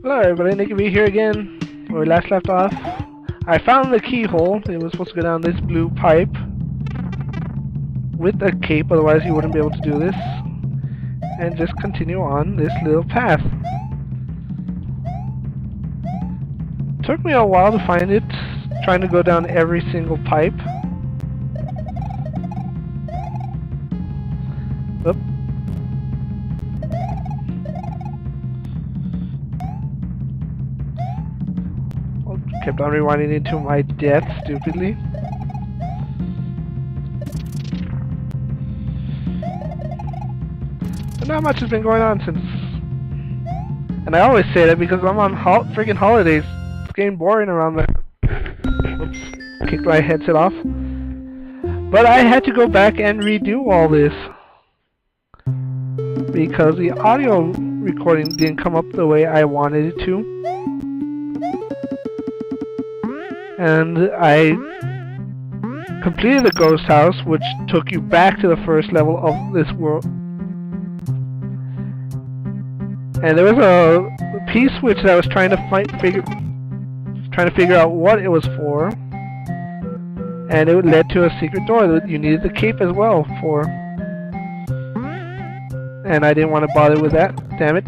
Hello everybody, NickV here again, where we last left off. I found the keyhole. It was supposed to go down this blue pipe with a cape, otherwise you wouldn't be able to do this. And just continue on this little path. Took me a while to find it, trying to go down every single pipe. Oop. Kept on rewinding into my death stupidly. But not much has been going on since. And I always say that because I'm on freaking holidays. It's getting boring around there. Oops. Kicked my headset off. But I had to go back and redo all this. Because the audio recording didn't come up the way I wanted it to. And I completed the ghost house, which took you back to the first level of this world. And there was a piece which I was trying to figure out what it was for, and it led to a secret door that you needed the cape as well for. And I didn't want to bother with that. Damn it.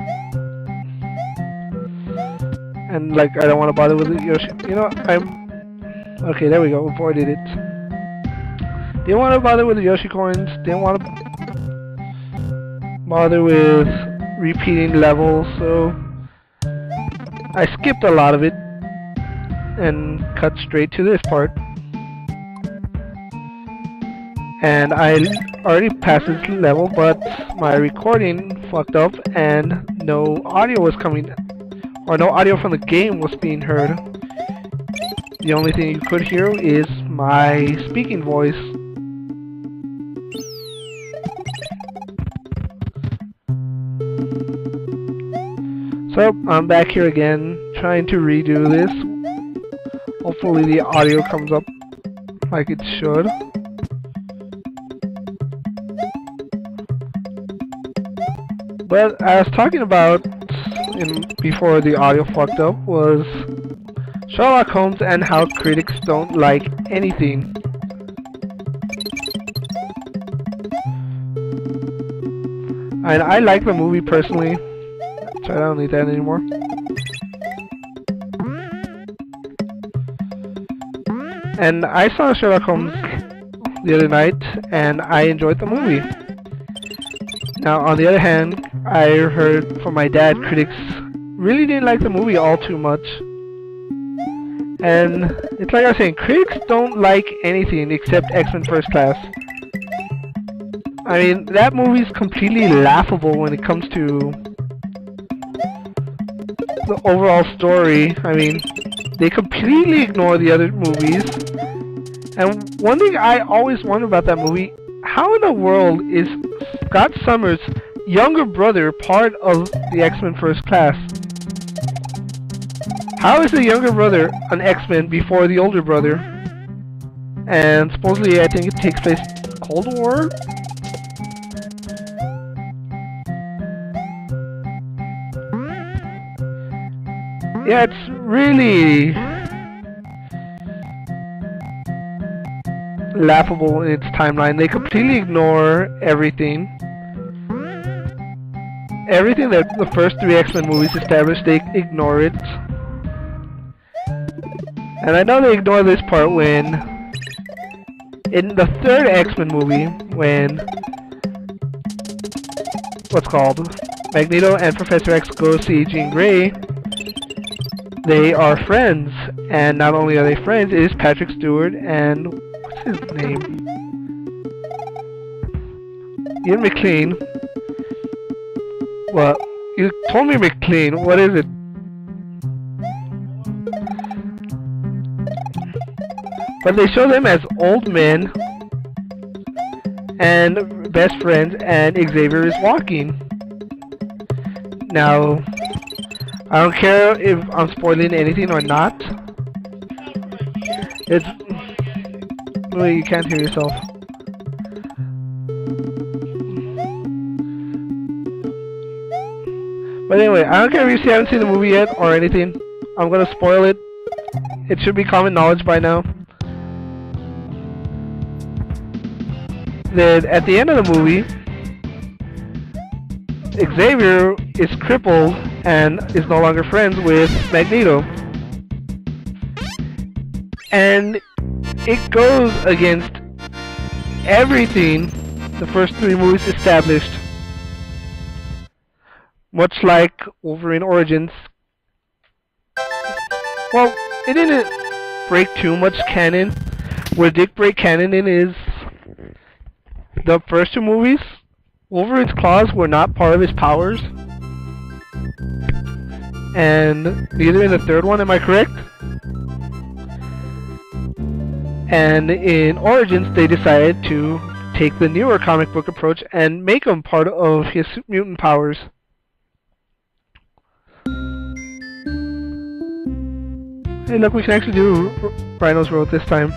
And like, I don't want to bother with it. Yoshi. You know, okay, there we go. Avoided it. Didn't want to bother with the Yoshi coins. Didn't want to bother with repeating levels. So I skipped a lot of it and cut straight to this part. And I already passed this level, but my recording fucked up and no audio was coming, or no audio from the game was being heard. The only thing you could hear is my speaking voice. So I'm back here again, trying to redo this. Hopefully the audio comes up like it should. But I was talking about before the audio fucked up was Sherlock Holmes and how critics don't like anything. And I like the movie personally, so I don't need that anymore. And I saw Sherlock Holmes the other night, and I enjoyed the movie. Now, on the other hand, I heard from my dad critics really didn't like the movie all too much. And it's like I was saying, critics don't like anything except X-Men First Class. I mean, that movie's completely laughable when it comes to the overall story. I mean, they completely ignore the other movies. And one thing I always wonder about that movie, how in the world is Scott Summers' younger brother part of the X-Men First Class? How is the younger brother an X-Men before the older brother? And supposedly I think it takes place Cold War? Yeah, it's really laughable in its timeline. They completely ignore everything. Everything that the first three X-Men movies established, they ignore it. And I know they ignore this part when, in the third X-Men movie, when, Magneto and Professor X go see Jean Grey, they are friends. And not only are they friends, it is Patrick Stewart and, what's his name? Ian McKellen. Well, you told me McLean, what is it? But they show them as old men and best friends, and Xavier is walking. Now, I don't care if I'm spoiling anything or not. It's... Wait, you can't hear yourself. But anyway, I don't care if you haven't seen the movie yet or anything. I'm gonna spoil it. It should be common knowledge by now. That at the end of the movie, Xavier is crippled and is no longer friends with Magneto. And it goes against everything the first 3 movies established. Much like Wolverine Origins. Well, it didn't break too much canon. Where it did break canon in is the first 2 movies, Wolverine's claws were not part of his powers. And neither in the 3rd one, am I correct? And in Origins, they decided to take the newer comic book approach and make him part of his mutant powers. Hey look, we can actually do Rhino's Road this time.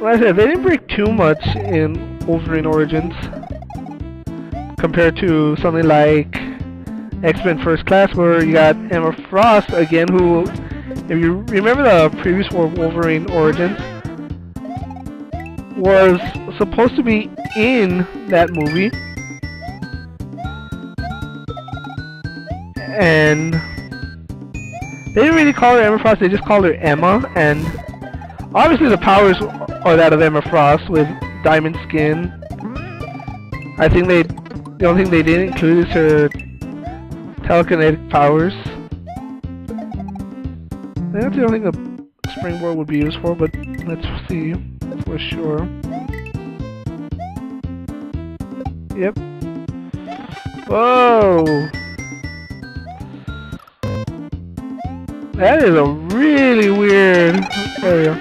Like I said, they didn't break too much in Wolverine Origins compared to something like X-Men First Class, where you got Emma Frost again, who, if you remember the previous Wolverine Origins, was supposed to be in that movie. And they didn't really call her Emma Frost, they just called her Emma, and obviously the powers are that of Emma Frost with diamond skin. I think the only thing they didn't include is her telekinetic powers. That's the only thing the springboard would be used for, but let's see for sure. Yep. Whoa! That is a really weird area.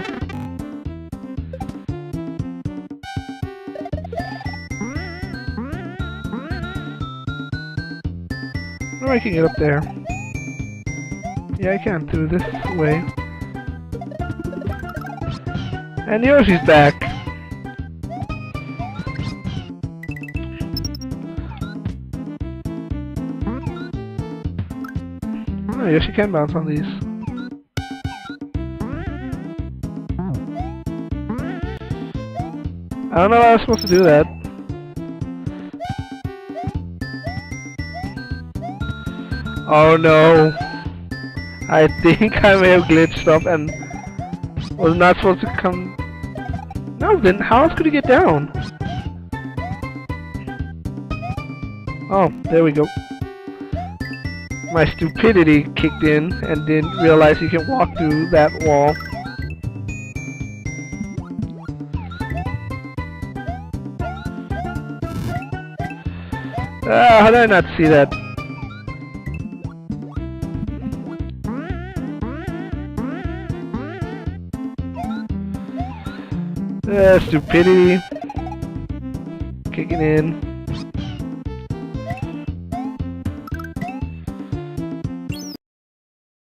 Oh, I can get up there. Yeah, I can through this way. And Yoshi's back. Oh, Yoshi can bounce on these. I don't know how I was supposed to do that. Oh no. I think I may have glitched up and was not supposed to come. No, then how else could he get down? Oh, there we go. My stupidity kicked in and didn't realize you can walk through that wall. How did I not see that? Stupidity kicking in.